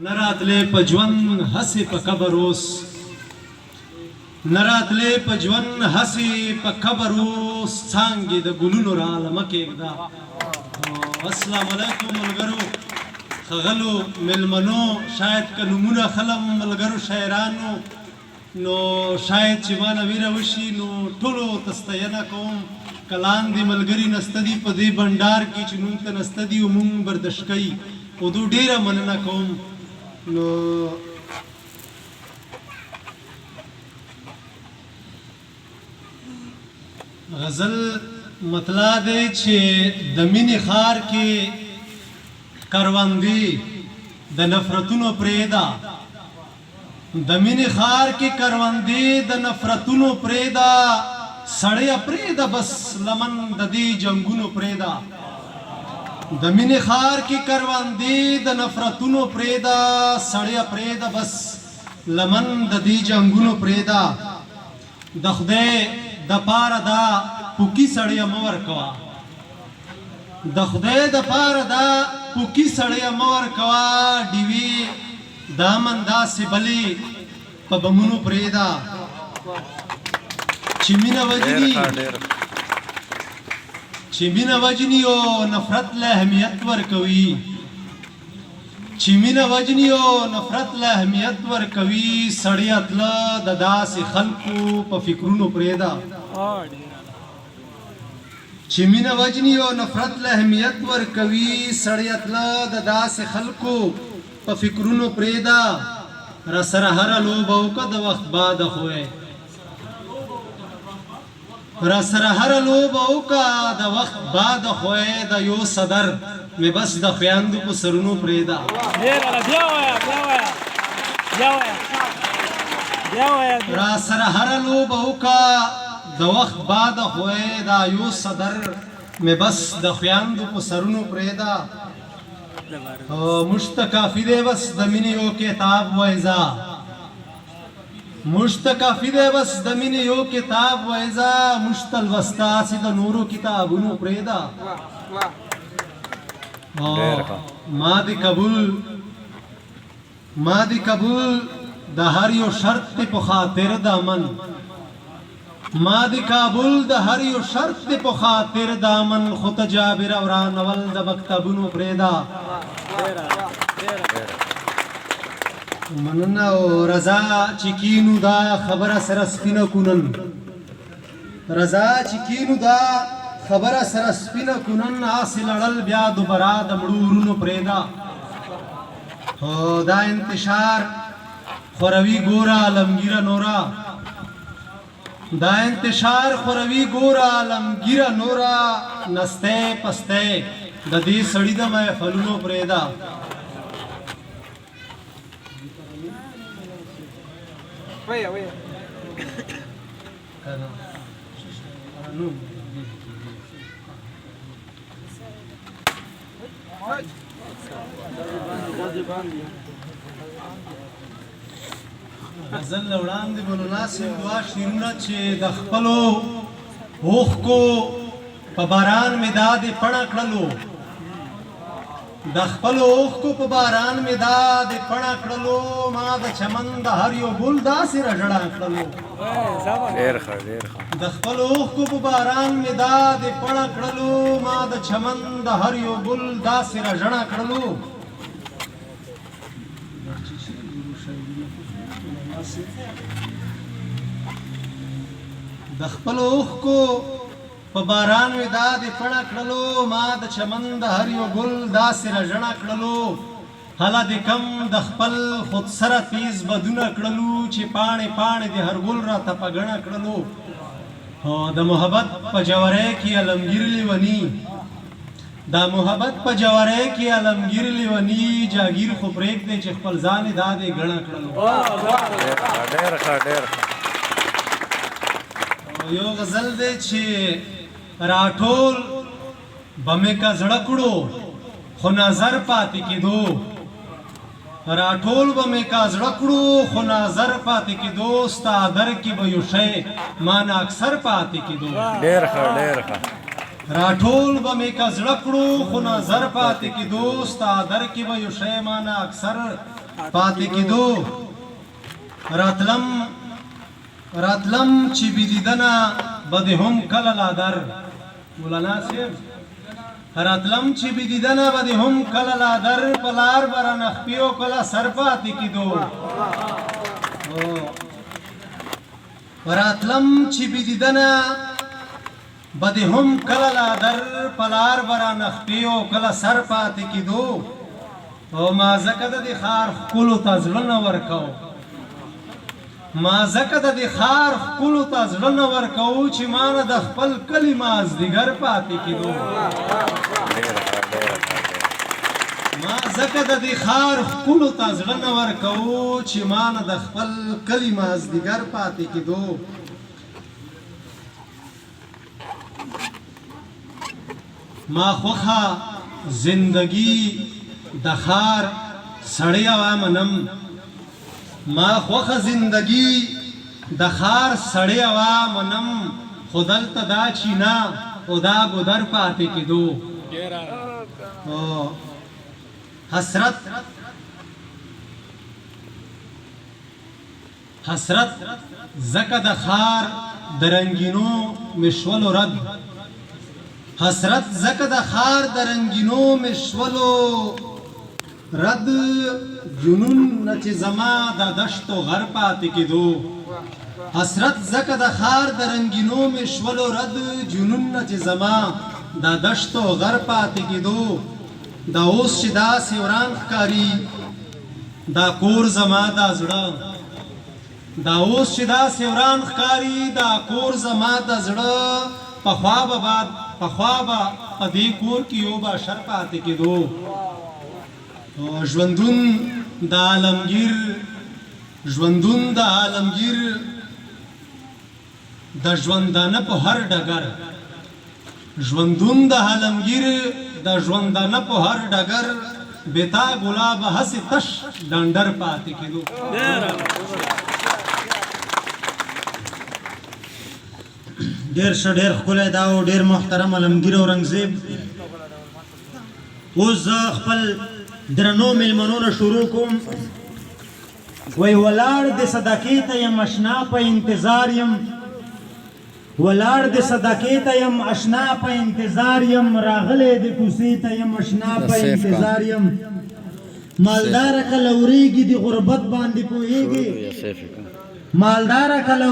نراتلې په ژوند هسې په قبر اوس نراتلې په ژوند هسې په قبر اوس څانګې د ګلونو رالمه کېږده. السلام علیکم ملګرو ښاغلو مېلمنو، شاید که نومونه خلم ملګرو شاعرانو نو شاید چې ما نه ویره وشي، نو ټولو ته ستاینه کوم. که لاندې ملګري نسته دي په دې بنډار کې چې نوم ته نسته دي او مونږ برداشت کوي، خو دو ډېره مننه کوم. نو غزل مطلع دی چې د مینې ښار کې کروندې د نفرتونو پرېږده، د مینې ښار کې کروندې د نفرتونو پرېږده، سړیه پرېږده بس لمن د دې جنګونو پرېږده. د مینې ښار کې کروندې د نفرتونو پرېږده، سړیه پرېږده بس لمن د دې جنګونو پرېږده. د خدای د پاره دا پوکي سړیه مه ورکوه، د خدای د پاره دا پوکي سړیه مه ورکوه، ډیوې دا من داسې بلې په بمونو پرېږده. چې مینه وجني چې مینه وجني او نفرت له اهمیت ورکوي، چې مینه وجني او نفرت له اهمیت ورکوي، سړیه تله د داسې خلکو په فکرونو پرېږده. چې مینه وجني او نفرت له اهمیت ورکوي، سړیه تله د داسې خلکو په فکرونو پرېږده. راسره هره لوبه وکړه د وخت باده خوی، راسره هره لوبه وکړه د وخت باده خوی، د یو صدر مې بس د خویندو په سرونو پرېږده. راسره هره لوبه وکړه د وخت باده خوی، د یو صدر مې بس د خویندو په سرونو پرېږده. موږ ته کافي دی بس د مینې یو کتاب وایزه، موږ ته کافي دی بس د مینې یو کتاب وایزه، موږ ته لوسته هسې د نورو کتابونو پرېږده. ما دې قبول د هر یو شرط دی په خاطر د امن، ما دې قبول د هر یو شرط دی په خاطر د امن، خو ته جابر او رانول د مکتبونو پرېږده. مننه او رضا چې کینو دا خبره سره سپینه کونن، رضا چې کینو دا خبره سره سپینه کونن، هسې لړل بیا دوباره د مړو ورونو پرېږده. دا انتشار خوروي ګوره عالمګیره نوره، دا انتشار خوروي ګوره عالمګیره نوره، نستی پستی د دې سړي د محفلونو پرېږده. غزل له وړاندې به نو ناسم دوه شعرونه چې د خپلو اوښکو په باران مې دا دې پڼه کړلو، د خپلو اوښکو په باران مې دا دې پڼه کړلو، ما د چمن د هر یو ګل داسې رژړا کړلو، د خپلو اوښکو په باران مې دا دې پڼه کړلو، ما د چمن د هر یو ګل داسې رژړا کړلو. د خپلو اوښکو په باران مې دا دې پڼه کړلو، ما د چمن د هر یو ګل داسې رژړا کړلو، هله دې کم د خپل خود سره تیز بدونه کړلو، چې پاڼې پاڼې د هر ګل راته په ګڼه کړلو. د محبت په جواری کې علمګیر لیوني، دا محبت په جواری کې علمګیر لیوني، جاګیر خو پرېږدی چې خپل ځان یې دا دې ګڼه کړلو. یو غزل دی چې راټول به مې که زړه کړو خو نظر پاتې کېدو، راټول به مې که زړه کړو خو نظر پاتې کېدو، ستا در کې به یو شی مانه اکثر پاتې کېدو. راټول به مې که زړه کړو خو نظر پاتې کېدو ستا در کې به یو شی مانه اکثر پاتې کېدو راتلم چې بې دیدنه به دې هم کله لا در مولانا صاحب راتلم چې بې دیدنه به دې هم کله لا در په لار به رانه خپې او کله سر پاتې کېدو راتلم چې بې دیدنه به دې هم کله لا در په لار به رانه خپې او کله سر پاتې کېدو او ما ځکه د دې ښار ښکلو ته زړه نه ورکو ما ځکه د دې ښار ښکلو ته زړه نه ورکوو چې ما نه د خپل کلي مازدیګر پاتې کېدو ما ځکه د دې ښار ښکلو ته زړه نه ورکوو چې ما نه د خپل کلي مازدیګر پاتې کېدو ما خوښه زندګي د ښار سړی عوا منم ما خوښه زندګي د ښار سړی عوا منم خو دلته دا چینا او دا ګودر پاتې کېدو حسرت ځکه د ښار د رنګینو مشولو رد حسرت ځکه د ښار د رنګینو مشولو رد جنون نه چې زما د دشتو غر پاتې کېدو حسرت ځکه د ښار د رنګینو مشولو رد جنون نه چې زما د دشتو غر پاتې کېدو دا اوس چې داسې وران ښکاري دا کور زما دا زړه دا اوس چې داسې وران ښکاري دا کور زما د زړه پخوا به په دې کور کې یو بشر پاتې کېدو ژوندون د عالمگیر د ژوندانه په هر ډګر ژوندون د عالمگیر د ژوندانه په هر ډګر بتا ګلاب هسې تش ډنډر پاتې کېدو ډېر ښه ډېر ښکلی دا و ډېر محترم علمګیر اورنګزیب اوس زه خپل درنو میلمنو نه شروع کوم وی ولاړ د صدقې ته یم اشنا په انتظار یم ولاړ د صدقې ته یم اشنا په انتظار یم راغلی د کوڅې ته یم اشنا په انتظار یم مالداره کله ورېږي د غربت باندې پوهېږي مالداره کله